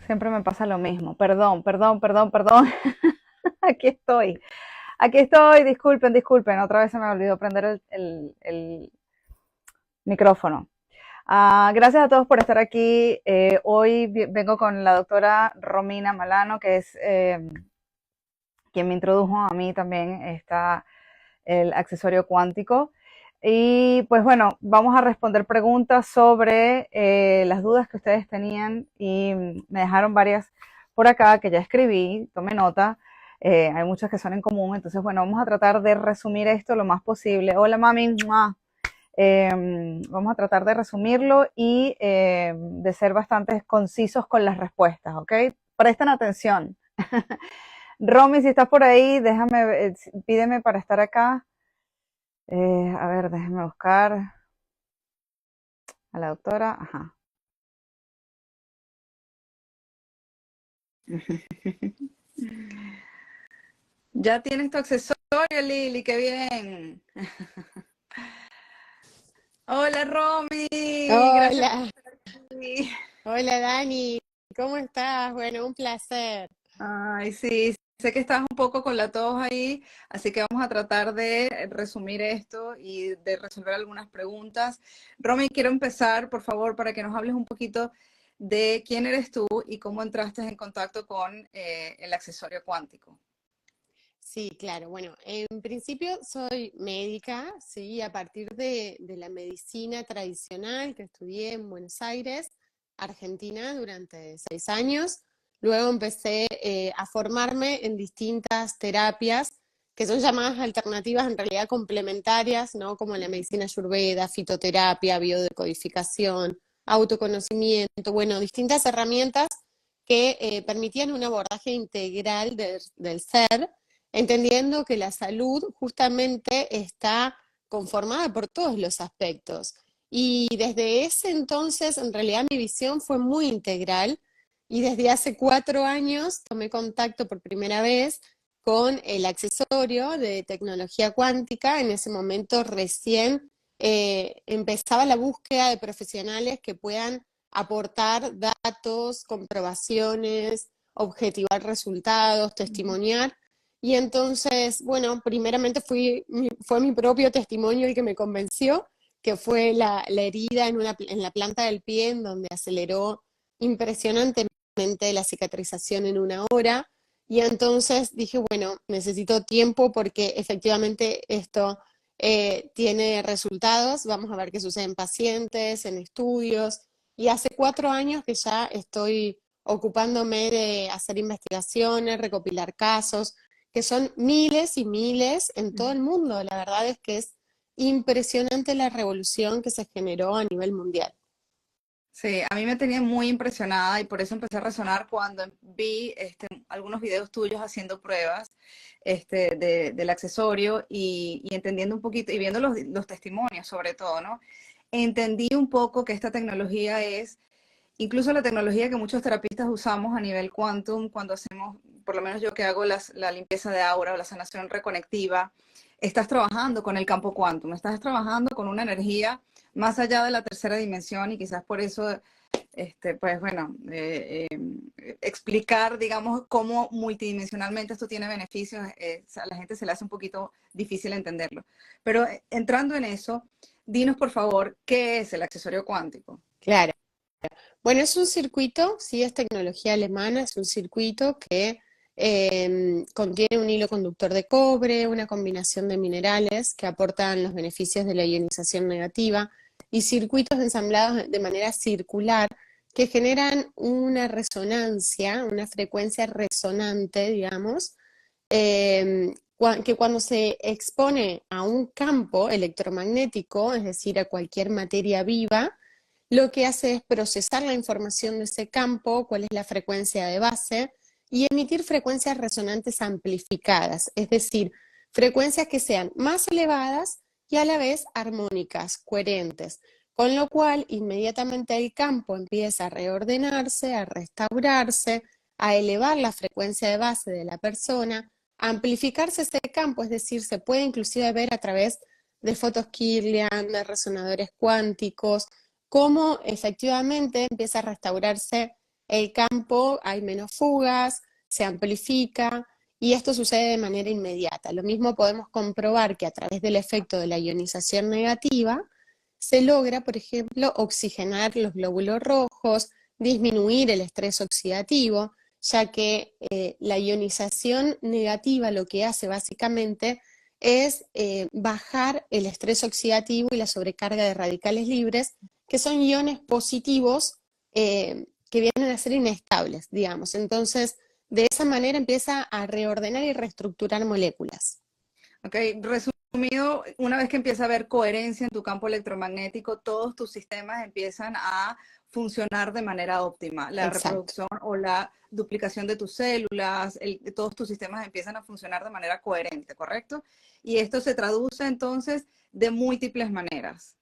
Siempre me pasa lo mismo. Perdón, perdón, perdón, perdón. Aquí estoy. Aquí estoy. Disculpen, disculpen. Otra vez se me olvidó prender el micrófono. Gracias a todos por estar aquí. Hoy vengo con la doctora Romina Malano, que es quien me introdujo a mí también el accesorio cuántico. Y pues bueno, vamos a responder preguntas sobre las dudas que ustedes tenían y me dejaron varias por acá que ya escribí, tome nota. Hay muchas que son en común, entonces bueno, vamos a tratar de resumir esto lo más posible. Hola mami, ¡mua! Vamos a tratar de resumirlo y de ser bastante concisos con las respuestas, ¿ok? Presten atención. Romy, si estás por ahí, pídeme para estar acá. A ver, déjenme buscar a la doctora. Ajá. Ya tienes tu accesorio, Lili, qué bien. Hola, Romy, gracias por Hola, estar aquí. hola Dani, ¿cómo estás? Bueno, un placer. Ay, sí, sé que estás un poco con la tos ahí, así que vamos a tratar de resumir esto y de resolver algunas preguntas. Romy, quiero empezar, por favor, para que nos hables un poquito de quién eres tú y cómo entraste en contacto con el accesorio cuántico. Sí, claro, bueno, en principio soy médica, sí, a partir de la medicina tradicional que estudié en Buenos Aires, Argentina, durante 6 años. Luego empecé a formarme en distintas terapias que son llamadas alternativas, en realidad complementarias, ¿no? Como la medicina ayurveda, fitoterapia, biodecodificación, autoconocimiento, bueno, distintas herramientas que permitían un abordaje integral del ser, entendiendo que la salud justamente está conformada por todos los aspectos. Y desde ese entonces, en realidad, mi visión fue muy integral y desde hace 4 años tomé contacto por primera vez con el accesorio de tecnología cuántica. En ese momento recién empezaba la búsqueda de profesionales que puedan aportar datos, comprobaciones, objetivar resultados, testimoniar. Y entonces, bueno, primeramente fue mi propio testimonio el que me convenció, que fue la herida en la planta del pie, en donde aceleró impresionantemente la cicatrización en 1 hora. Y entonces dije, bueno, necesito tiempo porque efectivamente esto tiene resultados. Vamos a ver qué sucede en pacientes, en estudios. Y hace 4 años que ya estoy ocupándome de hacer investigaciones, recopilar casos, que son miles y miles en todo el mundo. La verdad es que es impresionante la revolución que se generó a nivel mundial. Sí, a mí me tenía muy impresionada y por eso empecé a resonar cuando vi algunos videos tuyos haciendo pruebas del accesorio y entendiendo un poquito y viendo los testimonios sobre todo, ¿no? Entendí un poco que esta tecnología es incluso la tecnología que muchos terapistas usamos a nivel quantum cuando hacemos, por lo menos yo que hago la limpieza de aura o la sanación reconectiva, estás trabajando con el campo quantum, estás trabajando con una energía más allá de la tercera dimensión y quizás por eso, pues bueno, explicar, digamos, cómo multidimensionalmente esto tiene beneficios, a la gente se le hace un poquito difícil entenderlo. Pero entrando en eso, dinos por favor, ¿qué es el accesorio cuántico? Claro. Bueno, es un circuito, sí, es tecnología alemana, es un circuito que contiene un hilo conductor de cobre, una combinación de minerales que aportan los beneficios de la ionización negativa y circuitos ensamblados de manera circular que generan una resonancia, una frecuencia resonante, digamos, que cuando se expone a un campo electromagnético, es decir, a cualquier materia viva, lo que hace es procesar la información de ese campo, cuál es la frecuencia de base, y emitir frecuencias resonantes amplificadas, es decir, frecuencias que sean más elevadas y a la vez armónicas, coherentes, con lo cual inmediatamente el campo empieza a reordenarse, a restaurarse, a elevar la frecuencia de base de la persona, a amplificarse ese campo, es decir, se puede inclusive ver a través de fotos Kirlian, de resonadores cuánticos, cómo efectivamente empieza a restaurarse el campo hay menos fugas, se amplifica y esto sucede de manera inmediata. Lo mismo podemos comprobar que a través del efecto de la ionización negativa se logra, por ejemplo, oxigenar los glóbulos rojos, disminuir el estrés oxidativo, ya que la ionización negativa lo que hace básicamente es bajar el estrés oxidativo y la sobrecarga de radicales libres, que son iones positivos que vienen a ser inestables, digamos. Entonces, de esa manera empieza a reordenar y reestructurar moléculas. Ok, resumido, una vez que empieza a haber coherencia en tu campo electromagnético, todos tus sistemas empiezan a funcionar de manera óptima. La Exacto. reproducción o la duplicación de tus células, todos tus sistemas empiezan a funcionar de manera coherente, ¿correcto? Y esto se traduce entonces de múltiples maneras.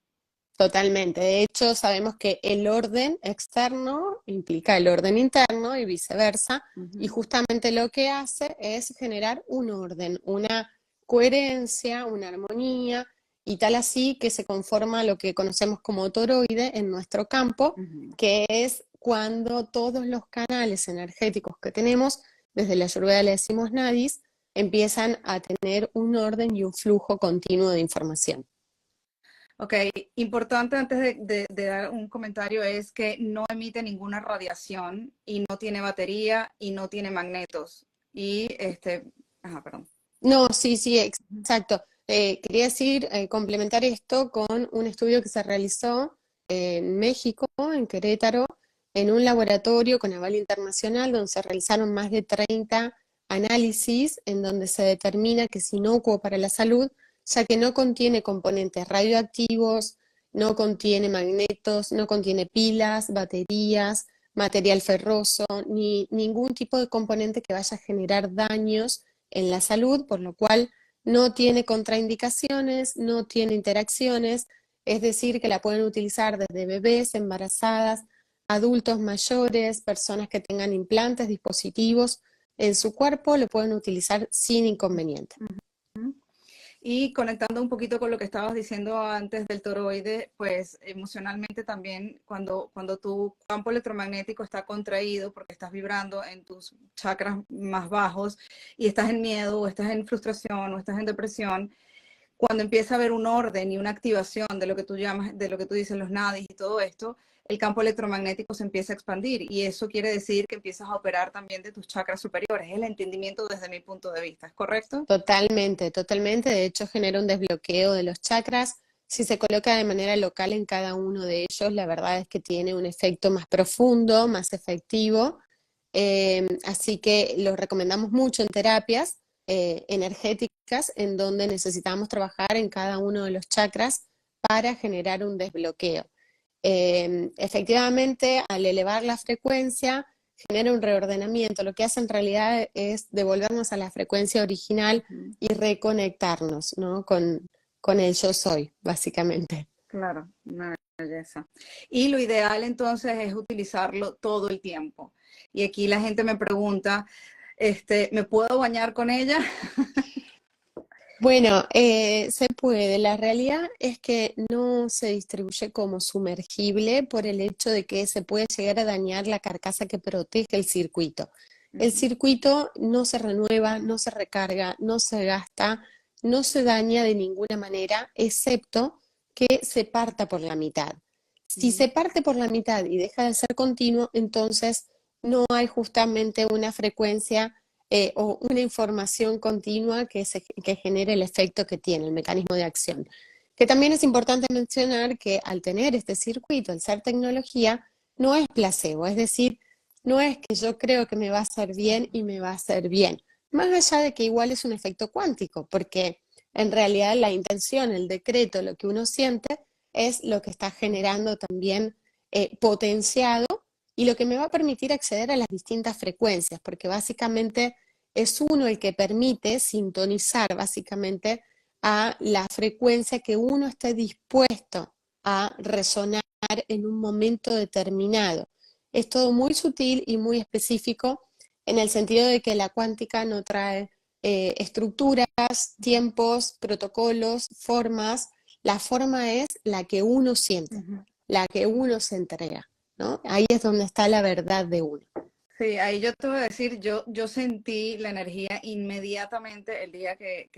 Totalmente. De hecho, sabemos que el orden externo implica el orden interno y viceversa, y justamente lo que hace es generar un orden, una coherencia, una armonía, y tal así que se conforma lo que conocemos como toroide en nuestro campo, que es cuando todos los canales energéticos que tenemos, desde la Ayurveda le decimos nadis, empiezan a tener un orden y un flujo continuo de información. Ok, importante antes de dar un comentario es que no emite ninguna radiación y no tiene batería y no tiene magnetos. Y perdón. No, sí, sí, exacto. Quería decir, complementar esto con un estudio que se realizó en México, en Querétaro, en un laboratorio con aval internacional, donde se realizaron más de 30 análisis, en donde se determina que es inocuo para la salud, ya que no contiene componentes radioactivos, no contiene magnetos, no contiene pilas, baterías, material ferroso, ni ningún tipo de componente que vaya a generar daños en la salud, por lo cual no tiene contraindicaciones, no tiene interacciones, es decir, que la pueden utilizar desde bebés, embarazadas, adultos mayores, personas que tengan implantes, dispositivos en su cuerpo, lo pueden utilizar sin inconveniente. Y conectando un poquito con lo que estabas diciendo antes del toroide, pues emocionalmente también cuando tu campo electromagnético está contraído porque estás vibrando en tus chakras más bajos y estás en miedo o estás en frustración o estás en depresión, cuando empieza a haber un orden y una activación de lo que tú llamas, de lo que tú dices los nadis y todo esto, el campo electromagnético se empieza a expandir y eso quiere decir que empiezas a operar también de tus chakras superiores. Es el entendimiento desde mi punto de vista, ¿es correcto? Totalmente, totalmente. De hecho, genera un desbloqueo de los chakras. Si se coloca de manera local en cada uno de ellos, la verdad es que tiene un efecto más profundo, más efectivo. Así que lo recomendamos mucho en terapias energéticas, en donde necesitamos trabajar en cada uno de los chakras para generar un desbloqueo. Efectivamente, al elevar la frecuencia, genera un reordenamiento. Lo que hace en realidad es devolvernos a la frecuencia original y reconectarnos, ¿no? con el yo soy, básicamente. Claro, una belleza. Y lo ideal entonces es utilizarlo todo el tiempo. Y aquí la gente me pregunta, ¿me puedo bañar con ella? Bueno, se puede. La realidad es que no se distribuye como sumergible por el hecho de que se puede llegar a dañar la carcasa que protege el circuito. El circuito no se renueva, no se recarga, no se gasta, no se daña de ninguna manera, excepto que se parta por la mitad. Si se parte por la mitad y deja de ser continuo, entonces no hay justamente una frecuencia o una información continua que genere el efecto que tiene, el mecanismo de acción. Que también es importante mencionar que al tener este circuito, al ser tecnología, no es placebo, es decir, no es que yo creo que me va a hacer bien y me va a hacer bien, más allá de que igual es un efecto cuántico, porque en realidad la intención, el decreto, lo que uno siente, es lo que está generando también potenciado y lo que me va a permitir acceder a las distintas frecuencias, porque básicamente es uno el que permite sintonizar básicamente a la frecuencia que uno esté dispuesto a resonar en un momento determinado. Es todo muy sutil y muy específico en el sentido de que la cuántica no trae estructuras, tiempos, protocolos, formas. La forma es la que uno siente, la que uno se entrega. ¿no? Ahí es donde está la verdad de uno. Sí, ahí yo te voy a decir, yo sentí la energía inmediatamente el día que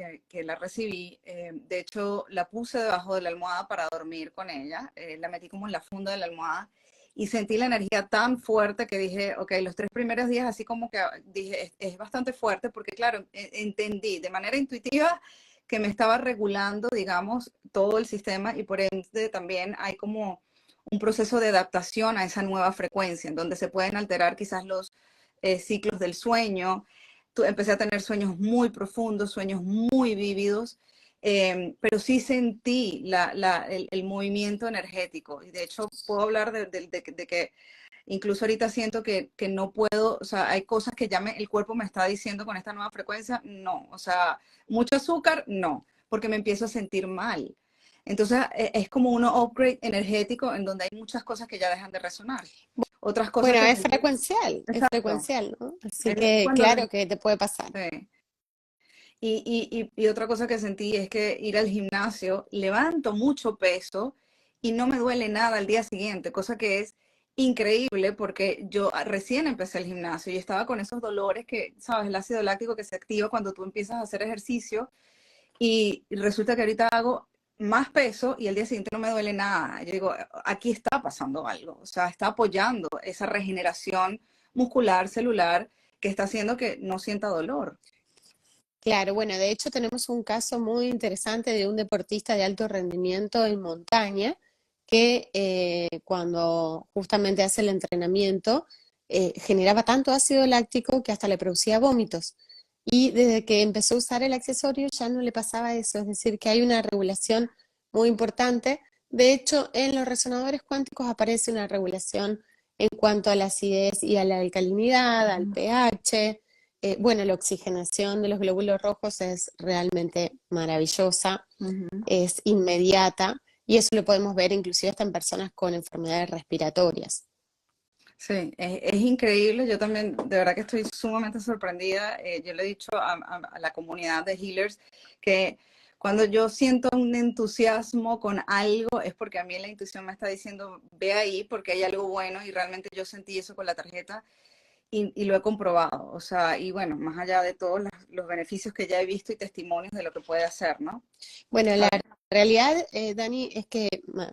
la recibí. De hecho, la puse debajo de la almohada para dormir con ella. La metí como en la funda de la almohada y sentí la energía tan fuerte que dije, ok, los 3 primeros días así como que dije, es bastante fuerte porque claro, entendí de manera intuitiva que me estaba regulando, digamos, todo el sistema y por ende también hay como un proceso de adaptación a esa nueva frecuencia, en donde se pueden alterar quizás los ciclos del sueño. Empecé a tener sueños muy profundos, sueños muy vívidos, pero sí sentí el movimiento energético. Y de hecho puedo hablar de que incluso ahorita siento que no puedo, o sea, hay cosas que ya el cuerpo me está diciendo con esta nueva frecuencia, no, o sea, mucho azúcar, no, porque me empiezo a sentir mal. Entonces es como un upgrade energético en donde hay muchas cosas que ya dejan de resonar. Otras cosas Bueno, que sentí, es exacto, frecuencial, ¿no? Así es que cuando, claro que te puede pasar. sí. Y otra cosa que sentí es que ir al gimnasio, levanto mucho peso y no me duele nada al día siguiente, cosa que es increíble porque yo recién empecé el gimnasio y estaba con esos dolores que, sabes, el ácido láctico que se activa cuando tú empiezas a hacer ejercicio y resulta que ahorita hago más peso y al día siguiente no me duele nada. Yo digo, aquí está pasando algo, o sea, está apoyando esa regeneración muscular, celular, que está haciendo que no sienta dolor. Claro, bueno, de hecho tenemos un caso muy interesante de un deportista de alto rendimiento en montaña que cuando justamente hace el entrenamiento generaba tanto ácido láctico que hasta le producía vómitos. Y desde que empezó a usar el accesorio ya no le pasaba eso, es decir, que hay una regulación muy importante. De hecho, en los resonadores cuánticos aparece una regulación en cuanto a la acidez y a la alcalinidad, al pH. Bueno, la oxigenación de los glóbulos rojos es realmente maravillosa, Ujú. es inmediata y eso lo podemos ver inclusive hasta en personas con enfermedades respiratorias. Sí, es increíble. Yo también, de verdad que estoy sumamente sorprendida. Yo le he dicho a la comunidad de healers que cuando yo siento un entusiasmo con algo es porque a mí la intuición me está diciendo, ve ahí porque hay algo bueno y realmente yo sentí eso con la tarjeta y lo he comprobado. O sea, y bueno, más allá de todos los beneficios que ya he visto y testimonios de lo que puede hacer, ¿no? Bueno, la ¿Sabes? realidad, Dani, es que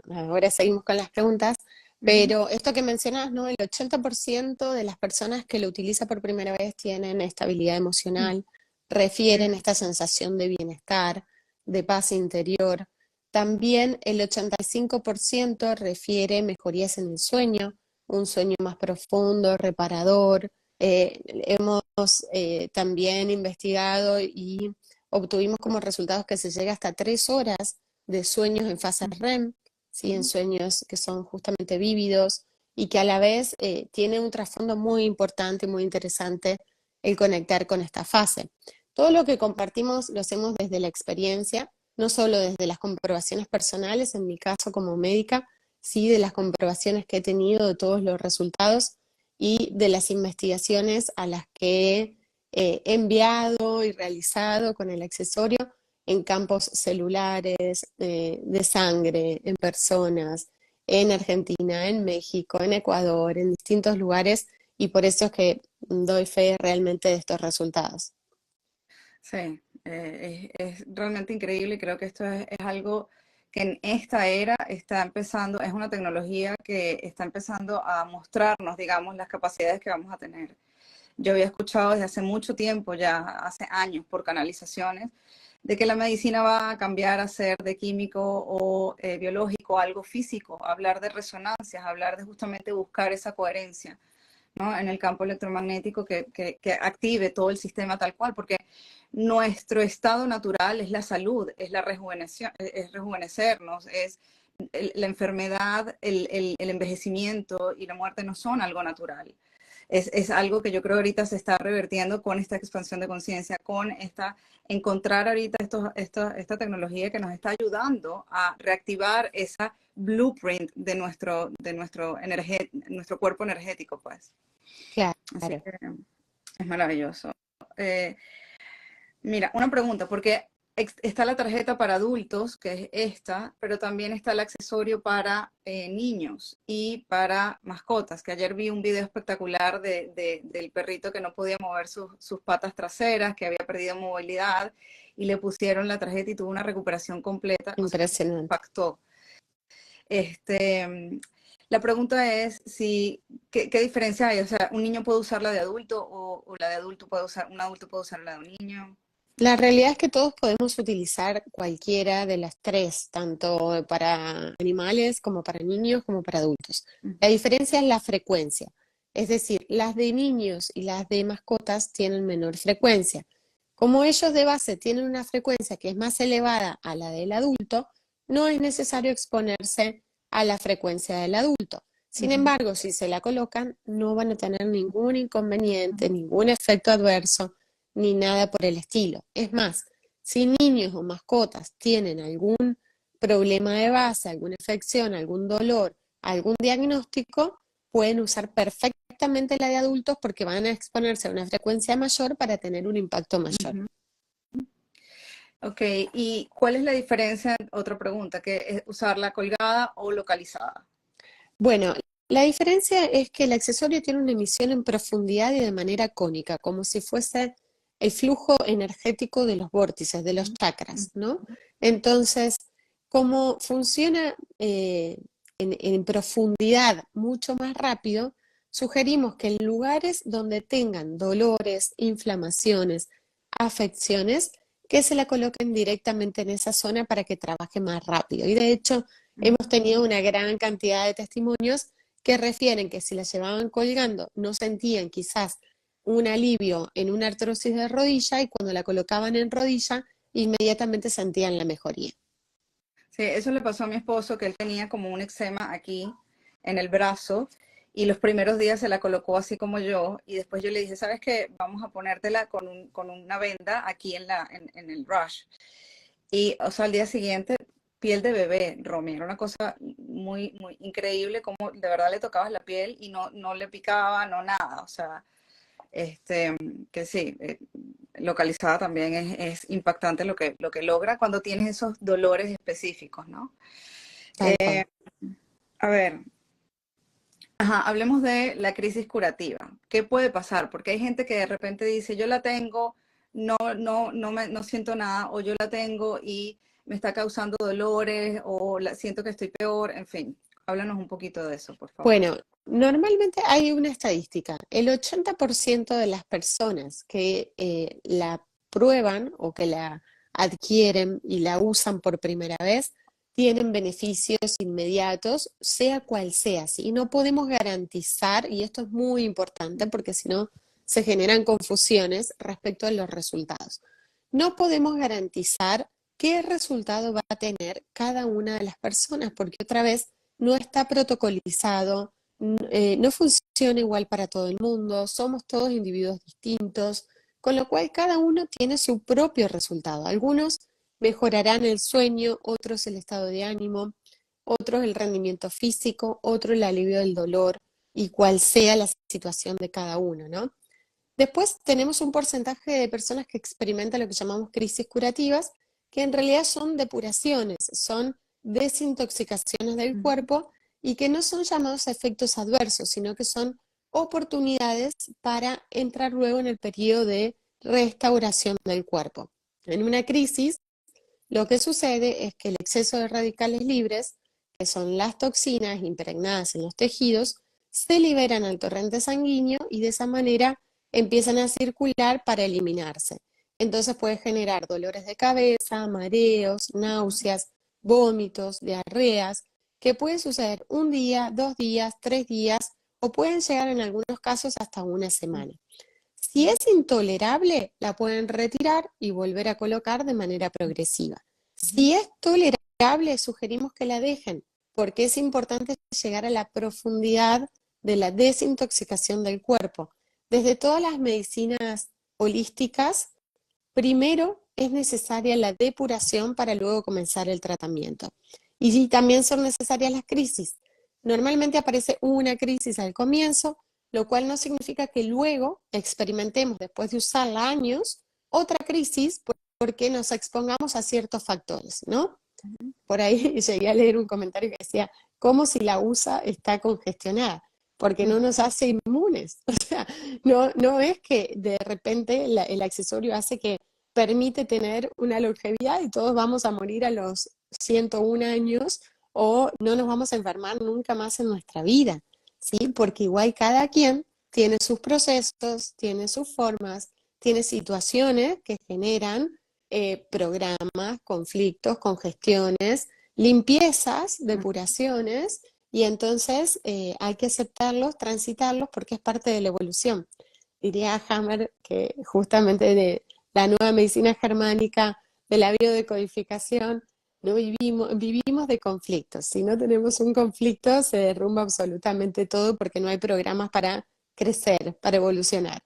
ahora seguimos con las preguntas, Ujú, pero esto que mencionas, ¿no? El 80% de las personas que lo utilizan por primera vez tienen estabilidad emocional, refieren esta sensación de bienestar, de paz interior. También el 85% refiere mejorías en el sueño, un sueño más profundo, reparador. Hemos también investigado y obtuvimos como resultados que se llega hasta 3 horas de sueños en fase REM, ¿sí? En ujú. sueños que son justamente vívidos y que a la vez tiene un trasfondo muy importante y muy interesante el conectar con esta fase. Todo lo que compartimos lo hacemos desde la experiencia, no solo desde las comprobaciones personales, en mi caso como médica, sí de las comprobaciones que he tenido de todos los resultados y de las investigaciones a las que enviado y realizado con el accesorio en campos celulares, de sangre, en personas, en Argentina, en México, en Ecuador, en distintos lugares, y por eso es que doy fe realmente de estos resultados. Sí, es realmente increíble y creo que esto es algo que en esta era está empezando, es una tecnología que está empezando a mostrarnos, digamos, las capacidades que vamos a tener. Yo había escuchado desde hace mucho tiempo, ya hace años, por canalizaciones, de que la medicina va a cambiar a ser de químico o biológico, algo físico, hablar de resonancias, hablar de justamente buscar esa coherencia, ¿no? En el campo electromagnético que active todo el sistema tal cual, porque nuestro estado natural es la salud, es la rejuveneción, es rejuvenecernos, es la enfermedad, el envejecimiento y la muerte no son algo natural. Es algo que yo creo ahorita se está revertiendo con esta expansión de conciencia, con encontrar ahorita esta tecnología que nos está ayudando a reactivar esa blueprint nuestro cuerpo energético, pues. Así Claro. que es maravilloso. Eh, Mira, una pregunta, porque está la tarjeta para adultos, que es esta, pero también está el accesorio para niños y para mascotas, que ayer vi un video espectacular del perrito que no podía mover sus patas traseras, que había perdido movilidad, y le pusieron la tarjeta y tuvo una recuperación completa, o sea, me Impresionante. impactó. Este, la pregunta es si, ¿qué diferencia hay? O sea, ¿un niño puede usar la de adulto o la de adulto puede usar, un adulto puede usar la de un niño? La realidad es que todos podemos utilizar cualquiera de las tres, tanto para animales como para niños como para adultos. La diferencia es la frecuencia, es decir, las de niños y las de mascotas tienen menor frecuencia. Como ellos de base tienen una frecuencia que es más elevada a la del adulto, no es necesario exponerse a la frecuencia del adulto. Sin embargo, si se la colocan, no van a tener ningún inconveniente, ningún efecto adverso ni nada por el estilo. Es más, si niños o mascotas tienen algún problema de base, alguna infección, algún dolor, algún diagnóstico, pueden usar perfectamente la de adultos porque van a exponerse a una frecuencia mayor para tener un impacto mayor. Ok, ¿y cuál es la diferencia? Otra pregunta, que es usarla colgada o localizada. Bueno, la diferencia es que el accesorio tiene una emisión en profundidad y de manera cónica, como si fuese el flujo energético de los vórtices, de los chakras, ¿no? Entonces, como funciona en profundidad mucho más rápido, sugerimos que en lugares donde tengan dolores, inflamaciones, afecciones, que se la coloquen directamente en esa zona para que trabaje más rápido. Y de hecho, hemos tenido una gran cantidad de testimonios que refieren que si la llevaban colgando no sentían quizás un alivio en una artrosis de rodilla y cuando la colocaban en rodilla inmediatamente sentían la mejoría. Sí, eso le pasó a mi esposo, que él tenía como un eczema aquí en el brazo y los primeros días se la colocó así como yo y después yo le dije, ¿sabes qué? Vamos a ponértela con una venda aquí en el rush. Y, o sea, al día siguiente, piel de bebé, Romy, era una cosa muy, muy increíble como de verdad le tocabas la piel y no le picaba, no nada, o sea, que sí, localizada también es impactante lo que logra cuando tienes esos dolores específicos, ¿no? Tal cual. A ver, ajá, hablemos de la crisis curativa. ¿Qué puede pasar? Porque hay gente que de repente dice, yo la tengo, no siento nada, o yo la tengo y me está causando dolores, o siento que estoy peor, en fin. Háblanos un poquito de eso, por favor. Bueno, normalmente hay una estadística. El 80% de las personas que la prueban o que la adquieren y la usan por primera vez tienen beneficios inmediatos, sea cual sea. ¿Sí? Y no podemos garantizar, y esto es muy importante porque si no se generan confusiones respecto a los resultados. No podemos garantizar qué resultado va a tener cada una de las personas, porque otra vez no está protocolizado, no funciona igual para todo el mundo, somos todos individuos distintos, con lo cual cada uno tiene su propio resultado. Algunos mejorarán el sueño, otros el estado de ánimo, otros el rendimiento físico, otro el alivio del dolor y cual sea la situación de cada uno, ¿no? Después tenemos un porcentaje de personas que experimentan lo que llamamos crisis curativas, que en realidad son depuraciones, son desintoxicaciones del cuerpo y que no son llamados a efectos adversos, sino que son oportunidades para entrar luego en el periodo de restauración del cuerpo. En una crisis, lo que sucede es que el exceso de radicales libres, que son las toxinas impregnadas en los tejidos, se liberan al torrente sanguíneo y de esa manera empiezan a circular para eliminarse. Entonces puede generar dolores de cabeza, mareos, náuseas, vómitos, diarreas, que pueden suceder un día, 2 días, 3 días o pueden llegar en algunos casos hasta una semana. Si es intolerable, la pueden retirar y volver a colocar de manera progresiva. Si es tolerable, sugerimos que la dejen, porque es importante llegar a la profundidad de la desintoxicación del cuerpo. Desde todas las medicinas holísticas, primero es necesaria la depuración para luego comenzar el tratamiento. Y también son necesarias las crisis. Normalmente aparece una crisis al comienzo, lo cual no significa que luego experimentemos, después de usarla años, otra crisis, porque nos expongamos a ciertos factores, ¿no? Ujú. Por ahí llegué a leer un comentario que decía, ¿cómo si la USA está congestionada? Porque no nos hace inmunes. O sea, no es que de repente el accesorio hace que permite tener una longevidad y todos vamos a morir a los 101 años o no nos vamos a enfermar nunca más en nuestra vida, ¿sí? Porque igual cada quien tiene sus procesos, tiene sus formas, tiene situaciones que generan programas, conflictos, congestiones, limpiezas, depuraciones, y entonces hay que aceptarlos, transitarlos, porque es parte de la evolución. Diría Hammer que justamente de la nueva medicina germánica, de la biodecodificación, no vivimos de conflictos. Si no tenemos un conflicto, se derrumba absolutamente todo porque no hay programas para crecer, para evolucionar.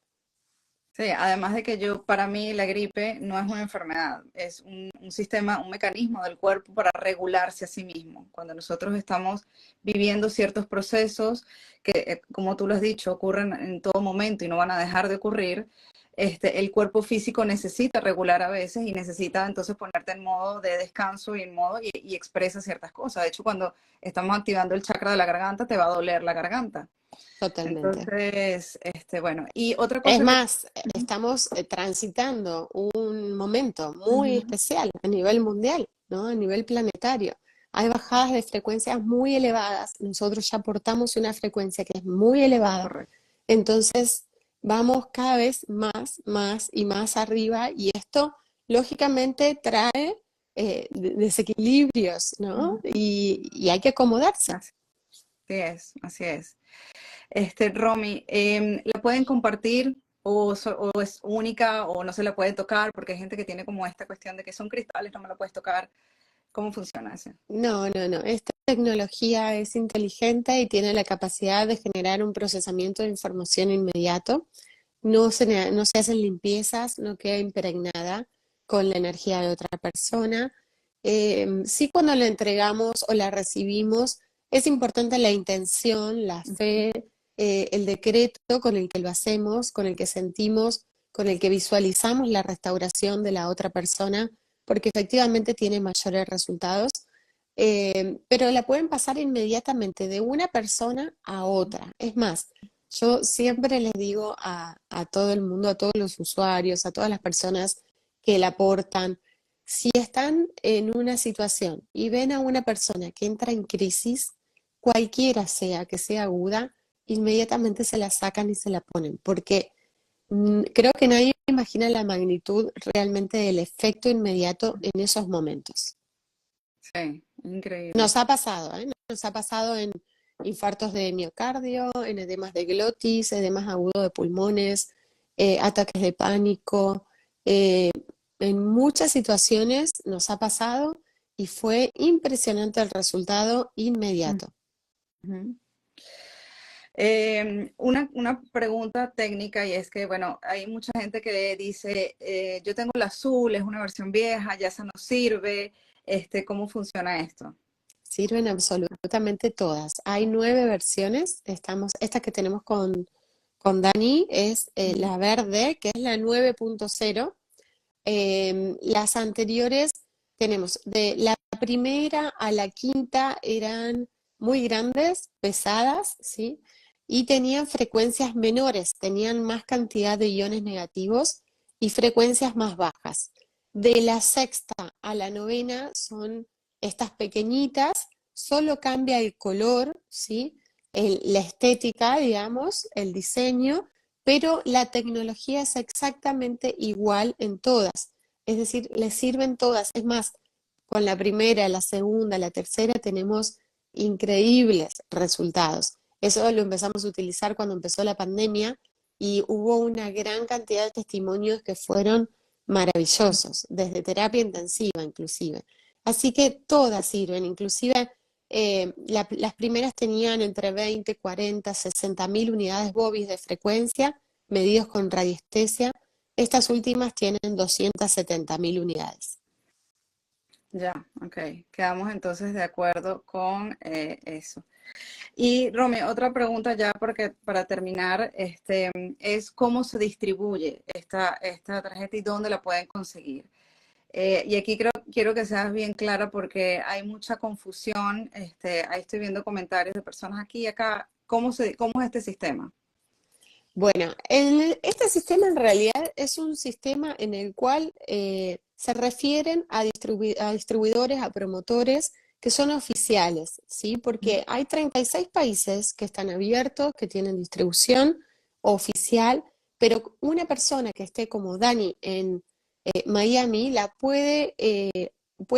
Sí, además de que para mí la gripe no es una enfermedad, es un sistema, un mecanismo del cuerpo para regularse a sí mismo. Cuando nosotros estamos viviendo ciertos procesos que, como tú lo has dicho, ocurren en todo momento y no van a dejar de ocurrir, el cuerpo físico necesita regular a veces y necesita entonces ponerte en modo de descanso y en modo y expresa ciertas cosas. De hecho, cuando estamos activando el chakra de la garganta, te va a doler la garganta. Totalmente. Entonces, bueno, y otra Es cosa que... más, estamos transitando un momento muy Ujú, especial a nivel mundial, ¿no? A nivel planetario. Hay bajadas de frecuencias muy elevadas. Nosotros ya aportamos una frecuencia que es muy elevada. correcto. Entonces, vamos cada vez más y más arriba y esto, lógicamente, trae desequilibrios, ¿no? Ujú, Y hay que acomodarse. así es, así es. Romy, ¿la pueden compartir o es única o no se la puede tocar? Porque hay gente que tiene como esta cuestión de que son cristales, no me la puedes tocar. ¿Cómo funciona eso? No. Esta tecnología es inteligente y tiene la capacidad de generar un procesamiento de información inmediato. No se hacen limpiezas, no queda impregnada con la energía de otra persona. Sí, cuando la entregamos o la recibimos, es importante la intención, la fe, el decreto con el que lo hacemos, con el que sentimos, con el que visualizamos la restauración de la otra persona, porque efectivamente tiene mayores resultados. Pero la pueden pasar inmediatamente de una persona a otra. Es más, yo siempre les digo a todo el mundo, a todos los usuarios, a todas las personas que la aportan, si están en una situación y ven a una persona que entra en crisis, cualquiera sea que sea aguda, inmediatamente se la sacan y se la ponen, porque creo que nadie imagina la magnitud realmente del efecto inmediato en esos momentos. Sí, increíble. Nos ha pasado, ¿eh? Nos ha pasado en infartos de miocardio, en edemas de glotis, edemas agudos de pulmones, ataques de pánico. eh, en muchas situaciones nos ha pasado y fue impresionante el resultado inmediato. Ujú. Una pregunta técnica y es que, bueno, hay mucha gente que dice, yo tengo el azul, es una versión vieja, ya esa no sirve, ¿cómo funciona esto? Sirven absolutamente todas. Hay 9 versiones. Esta que tenemos con Dani es Ujú, la verde, que es la 9.0. Las anteriores tenemos de la primera a la quinta eran muy grandes, pesadas, ¿sí? Y tenían frecuencias menores, tenían más cantidad de iones negativos y frecuencias más bajas. De la sexta a la novena son estas pequeñitas, solo cambia el color, ¿sí? La estética, digamos, el diseño, pero la tecnología es exactamente igual en todas. Es decir, les sirven todas. Es más, con la primera, la segunda, la tercera tenemos increíbles resultados. Eso lo empezamos a utilizar cuando empezó la pandemia y hubo una gran cantidad de testimonios que fueron maravillosos, desde terapia intensiva inclusive. Así que todas sirven, inclusive las primeras tenían entre 20, 40, 60 mil unidades Bobis de frecuencia medidos con radiestesia. Estas últimas tienen 270 mil unidades. ya, ok. Quedamos entonces de acuerdo con eso. Y Romy, otra pregunta ya porque para terminar, es cómo se distribuye esta tarjeta y dónde la pueden conseguir. Y aquí quiero que seas bien clara porque hay mucha confusión. Ahí estoy viendo comentarios de personas aquí y acá. ¿Cómo es este sistema? Bueno, este sistema en realidad es un sistema en el cual se refieren a distribuidores, a promotores que son oficiales, ¿sí? Porque hay 36 países que están abiertos, que tienen distribución oficial, pero una persona que esté como Dani en Miami puede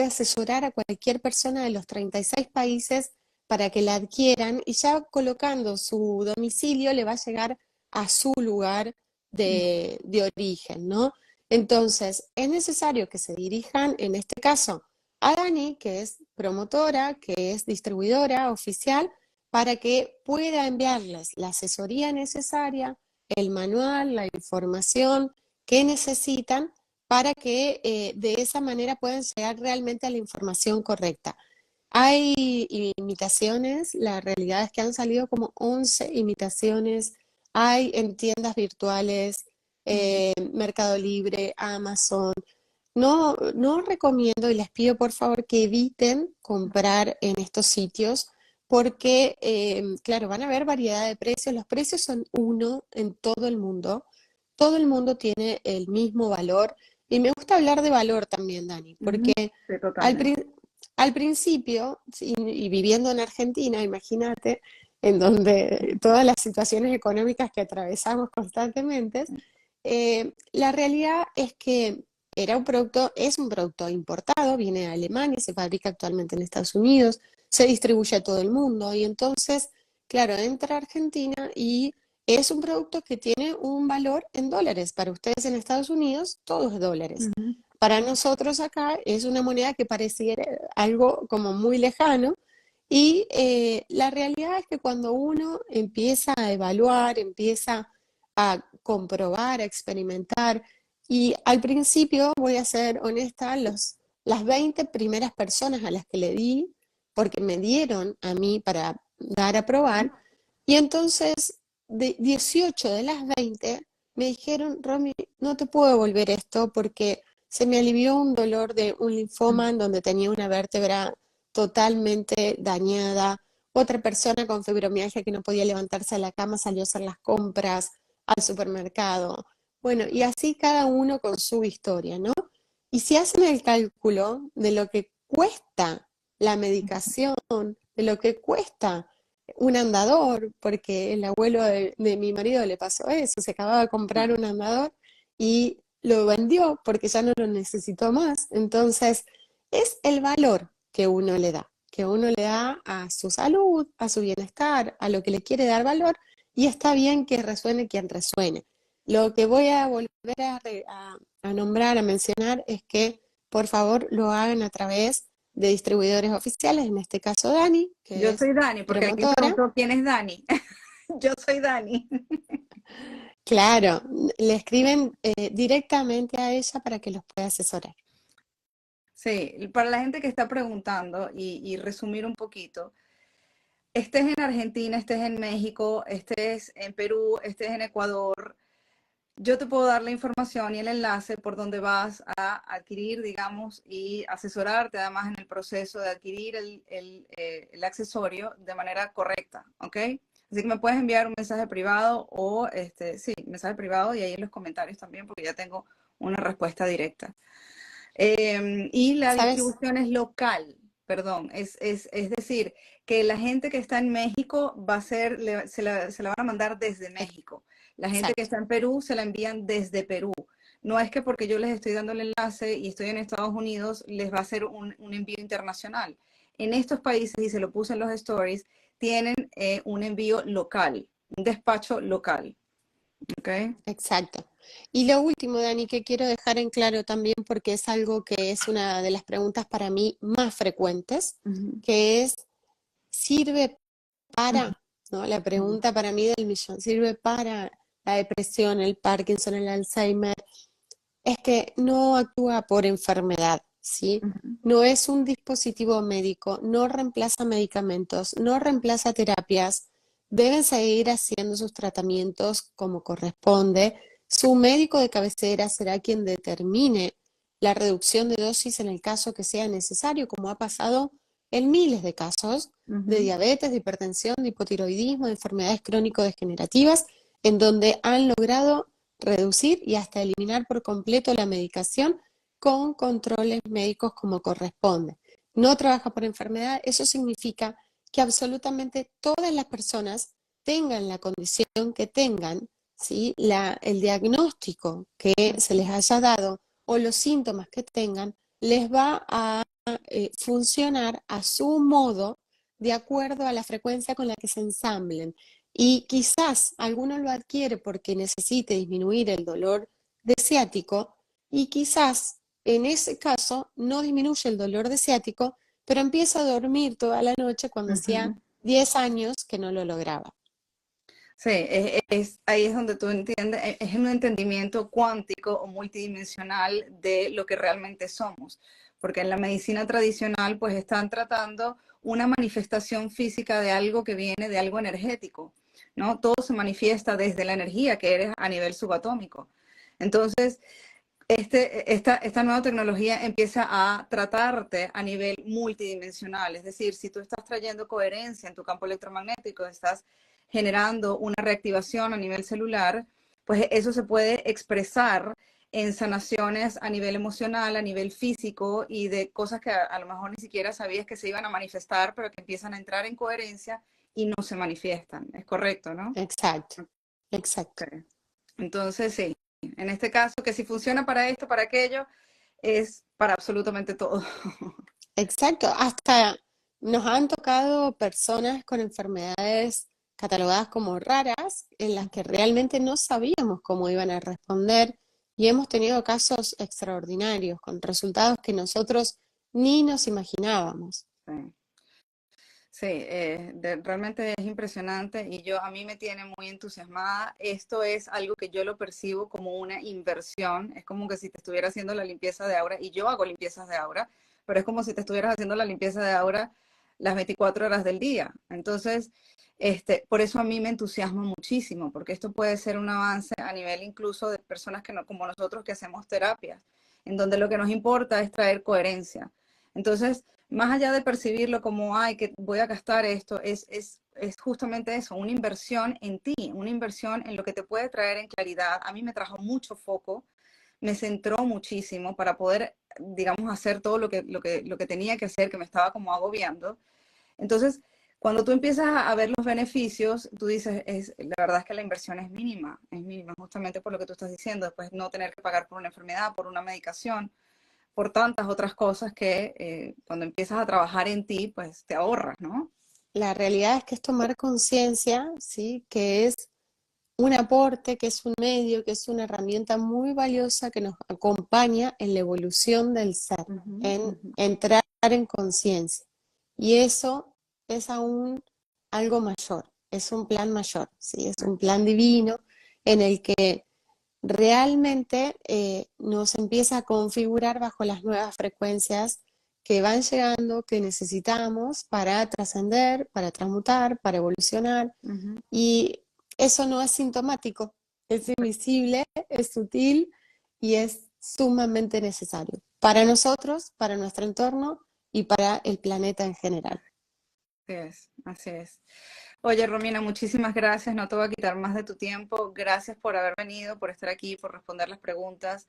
asesorar a cualquier persona de los 36 países para que la adquieran y ya colocando su domicilio le va a llegar a su lugar de origen, ¿no? Entonces, es necesario que se dirijan, en este caso, a Dani, que es promotora, que es distribuidora oficial, para que pueda enviarles la asesoría necesaria, el manual, la información que necesitan para que de esa manera puedan llegar realmente a la información correcta. Hay imitaciones, la realidad es que han salido como 11 imitaciones, hay en tiendas virtuales, Mercado Libre, Amazon. No recomiendo y les pido por favor que eviten comprar en estos sitios porque, claro, van a haber variedad de precios. Los precios son uno en todo el mundo tiene el mismo valor. Y me gusta hablar de valor también, Dani, Ujú. porque Sí, al, totalmente. prin- al principio, sí, y viviendo en Argentina, imagínate, en donde todas las situaciones económicas que atravesamos constantemente, la realidad es que es un producto importado, viene de Alemania, se fabrica actualmente en Estados Unidos, se distribuye a todo el mundo y entonces, claro, entra a Argentina y es un producto que tiene un valor en dólares. Para ustedes en Estados Unidos, todo es dólares. Ujú. Para nosotros acá es una moneda que pareciera algo como muy lejano y la realidad es que cuando uno empieza a evaluar, empieza a comprobar, a experimentar, y al principio, voy a ser honesta, las 20 primeras personas a las que le di, porque me dieron a mí para dar a probar, y entonces de 18 de las 20 me dijeron, Romy, no te puedo devolver esto porque se me alivió un dolor de un linfoma en donde tenía una vértebra totalmente dañada. Otra persona con fibromialgia que no podía levantarse de la cama salió a hacer las compras al supermercado. Bueno, y así cada uno con su historia, ¿no? Y si hacen el cálculo de lo que cuesta la medicación, de lo que cuesta un andador, porque el abuelo de mi marido le pasó eso, se acababa de comprar un andador y lo vendió porque ya no lo necesitó más. Entonces, es el valor que uno le da a su salud, a su bienestar, a lo que le quiere dar valor, y está bien que resuene quien resuene. Lo que voy a volver a nombrar, a mencionar, es que por favor lo hagan a través de distribuidores oficiales, en este caso Dani, que Yo es soy Dani, porque alguien promotora. preguntó quién es Dani. Yo soy Dani. Claro, le escriben directamente a ella para que los pueda asesorar. Sí, para la gente que está preguntando y resumir un poquito, estés en Argentina, estés en México, estés en Perú, estés en Ecuador, yo te puedo dar la información y el enlace por donde vas a adquirir, digamos, y asesorarte además en el proceso de adquirir el accesorio de manera correcta, ¿ok? Así que me puedes enviar un mensaje privado o, sí, mensaje privado y ahí en los comentarios también, porque ya tengo una respuesta directa. Y la ¿Sabes? distribución es local, perdón, es decir, que la gente que está en México va a ser, se la van a mandar desde México. La gente que Exacto. está en Perú se la envían desde Perú. No es que porque yo les estoy dando el enlace y estoy en Estados Unidos, les va a hacer un envío internacional. En estos países, y se lo puse en los stories, tienen un envío local, un despacho local. ¿Ok? Exacto. Y lo último, Dani, que quiero dejar en claro también, porque es algo que es una de las preguntas para mí más frecuentes, Ujú, que es, ¿sirve ujú, para, ¿no? La pregunta para mí del millón, ¿sirve para la depresión, el Parkinson, el Alzheimer? Es que no actúa por enfermedad, ¿sí? ujú. No es un dispositivo médico, no reemplaza medicamentos, no reemplaza terapias, deben seguir haciendo sus tratamientos como corresponde. Su médico de cabecera será quien determine la reducción de dosis en el caso que sea necesario, como ha pasado en miles de casos de diabetes, de hipertensión, de hipotiroidismo, de enfermedades crónico-degenerativas, en donde han logrado reducir y hasta eliminar por completo la medicación con controles médicos como corresponde. No trabaja por enfermedad, eso significa que absolutamente todas las personas tengan la condición que tengan, ¿sí? El diagnóstico que se les haya dado o los síntomas que tengan, les va a funcionar a su modo de acuerdo a la frecuencia con la que se ensamblen. Y quizás alguno lo adquiere porque necesite disminuir el dolor de ciático y quizás en ese caso no disminuye el dolor de ciático, pero empieza a dormir toda la noche cuando hacía 10 años que no lo lograba. Sí, ahí es donde tú entiendes, es un entendimiento cuántico o multidimensional de lo que realmente somos, porque en la medicina tradicional pues están tratando una manifestación física de algo que viene de algo energético, ¿no? Todo se manifiesta desde la energía que eres a nivel subatómico. Entonces, esta nueva tecnología empieza a tratarte a nivel multidimensional, es decir, si tú estás trayendo coherencia en tu campo electromagnético, estás generando una reactivación a nivel celular, pues eso se puede expresar en sanaciones a nivel emocional, a nivel físico y de cosas que a lo mejor ni siquiera sabías que se iban a manifestar, pero que empiezan a entrar en coherencia y no se manifiestan. Es correcto, ¿no? Exacto, exacto. Okay. Entonces, sí, en este caso, que si funciona para esto, para aquello, es para absolutamente todo. Exacto, hasta nos han tocado personas con enfermedades catalogadas como raras, en las que realmente no sabíamos cómo iban a responder y hemos tenido casos extraordinarios con resultados que nosotros ni nos imaginábamos. Sí. Sí, realmente es impresionante y a mí me tiene muy entusiasmada. Esto es algo que yo lo percibo como una inversión. Es como que si te estuviera haciendo la limpieza de aura, y yo hago limpiezas de aura, pero es como si te estuvieras haciendo la limpieza de aura las 24 horas del día. Entonces, por eso a mí me entusiasma muchísimo, porque esto puede ser un avance a nivel incluso de personas que no, como nosotros que hacemos terapias, en donde lo que nos importa es traer coherencia. Entonces, más allá de percibirlo como, ay, que voy a gastar esto, es justamente eso, una inversión en ti, una inversión en lo que te puede traer en claridad. A mí me trajo mucho foco, me centró muchísimo para poder, digamos, hacer todo lo que tenía que hacer, que me estaba como agobiando. Entonces, cuando tú empiezas a ver los beneficios, tú dices, la verdad es que la inversión es mínima, justamente por lo que tú estás diciendo, después no tener que pagar por una enfermedad, por una medicación, por tantas otras cosas que cuando empiezas a trabajar en ti, pues te ahorras, ¿no? La realidad es que es tomar conciencia, ¿sí? Que es un aporte, que es un medio, que es una herramienta muy valiosa que nos acompaña en la evolución del ser, en entrar en conciencia. Y eso es aún algo mayor, es un plan mayor, ¿sí? Es un plan divino en el que realmente nos empieza a configurar bajo las nuevas frecuencias que van llegando, que necesitamos para trascender, para transmutar, para evolucionar. Y eso no es sintomático, es invisible, es sutil y es sumamente necesario para nosotros, para nuestro entorno y para el planeta en general. Así es, así es. Oye, Romina, muchísimas gracias. No te voy a quitar más de tu tiempo. Gracias por haber venido, por estar aquí, por responder las preguntas.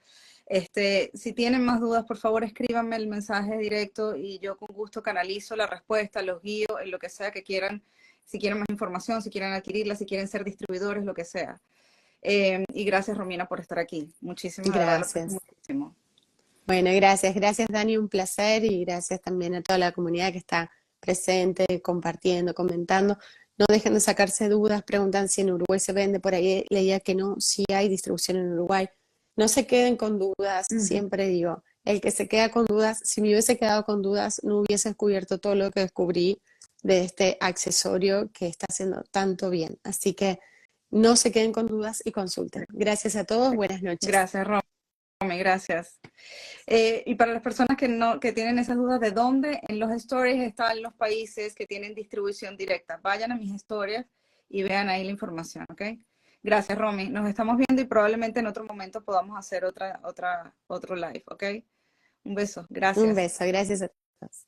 Si tienen más dudas, por favor, escríbanme el mensaje directo y yo con gusto canalizo la respuesta, los guío en lo que sea que quieran, si quieren más información, si quieren adquirirla, si quieren ser distribuidores, lo que sea. Y gracias, Romina, por estar aquí. Muchísimas, de verdad, lo aprecio Gracias. muchísimo. Bueno, gracias, gracias Dani, un placer y gracias también a toda la comunidad que está presente, compartiendo, comentando. No dejen de sacarse dudas, preguntan si en Uruguay se vende, por ahí leía que no, sí hay distribución en Uruguay. No se queden con dudas, siempre digo, el que se queda con dudas, si me hubiese quedado con dudas, no hubiese descubierto todo lo que descubrí de este accesorio que está haciendo tanto bien. Así que no se queden con dudas y consulten. Gracias a todos, buenas noches. Gracias, Romy, gracias. Y para las personas que tienen esas dudas de dónde, en los stories están los países que tienen distribución directa. Vayan a mis historias y vean ahí la información, ¿ok? Gracias, Romy. Nos estamos viendo y probablemente en otro momento podamos hacer otro live, ¿ok? Un beso, Un gracias. beso, gracias a todos.